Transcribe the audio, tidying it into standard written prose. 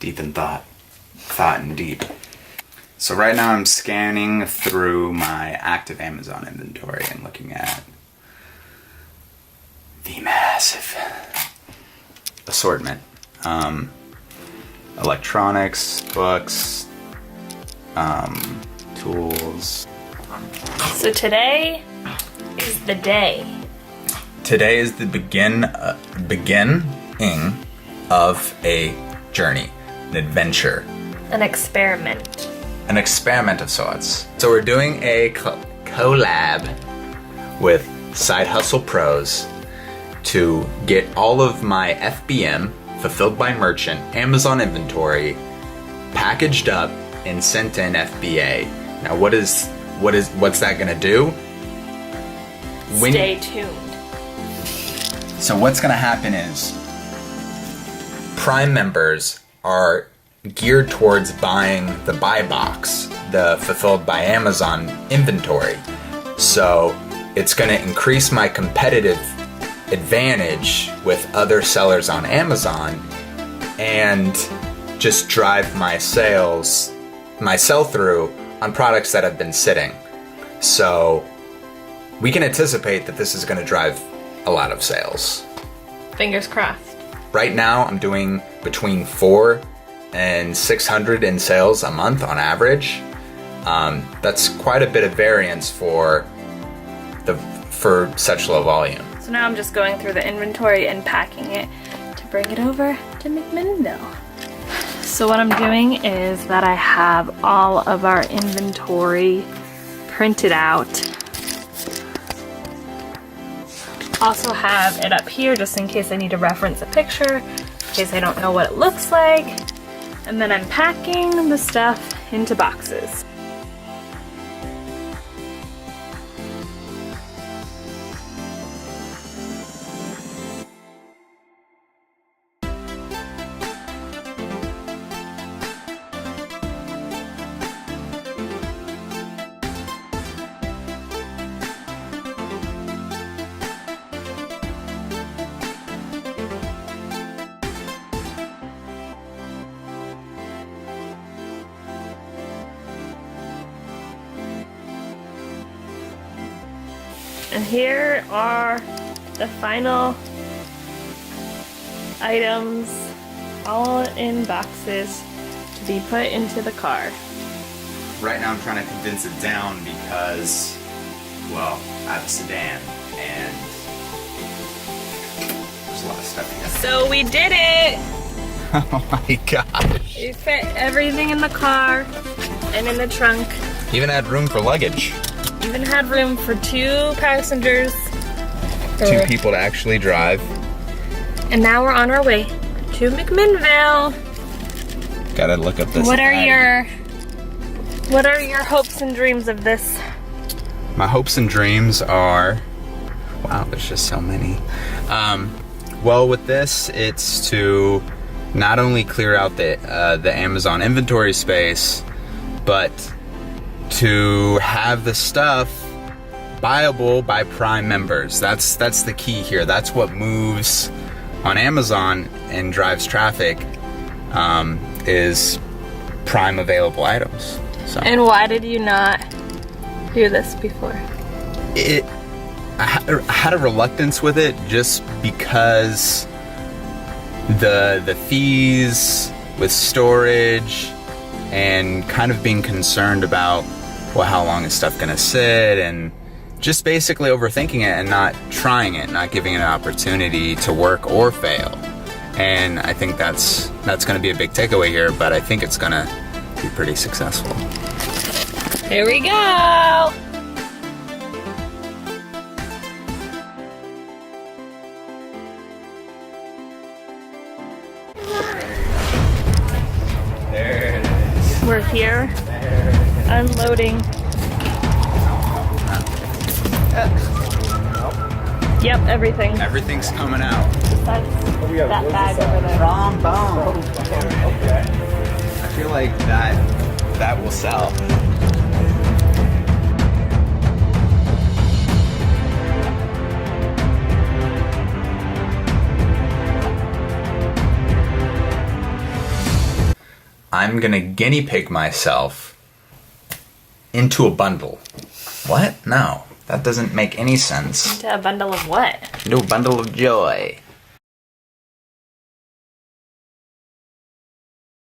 Deep in thought and deep. So right now I'm scanning through my active Amazon inventory and looking at the massive assortment. Electronics, books, tools. So today is the day. Today is the beginning of a journey, an adventure. An experiment. An experiment of sorts. So we're doing a collab with Side Hustle Pros to get all of my FBM, fulfilled by merchant, Amazon inventory, packaged up and sent in FBA. Now what's that gonna do? Stay tuned. So what's gonna happen is Prime members are geared towards buying the buy box, the fulfilled by Amazon inventory. So it's gonna increase my competitive advantage with other sellers on Amazon and just drive my sell-through on products that have been sitting. So we can anticipate that this is gonna drive a lot of sales. Fingers crossed. Right now, I'm doing between 400 and 600 in sales a month on average. That's quite a bit of variance for such low volume. So now I'm just going through the inventory and packing it to bring it over to McMinnville. So what I'm doing is that I have all of our inventory printed out. Also have it up here just in case I need to reference a picture, in case I don't know what it looks like. And then I'm packing the stuff into boxes. And here are the final items, all in boxes to be put into the car. Right now I'm trying to condense it down because, well, I have a sedan and there's a lot of stuff here. So we did it! Oh my gosh. We fit everything in the car and in the trunk. Even had room for luggage. Even had room for 2 passengers. 2 people to actually drive. And now we're on our way to McMinnville. Gotta look up this What are ad. your hopes and dreams of this? My hopes and dreams are, wow, there's just so many. Well, with this, it's to not only clear out the Amazon inventory space, but to have the stuff buyable by Prime members. That's the key here. That's what moves on Amazon and drives traffic, is Prime available items. So. And why did you not do this before? I had a reluctance with it just because the fees with storage and kind of being concerned about, well, how long is stuff gonna sit, and just basically overthinking it and not trying it, not giving it an opportunity to work or fail. And I think that's gonna be a big takeaway here, but I think it's gonna be pretty successful. Here we go! There it is. We're here, unloading. Yep, everything. Everything's coming out. Besides that bag over there. Trombone. Okay. I feel like that will sell. I'm gonna guinea pig myself into a bundle. What? No, that doesn't make any sense. Into a bundle of what? Into a bundle of joy.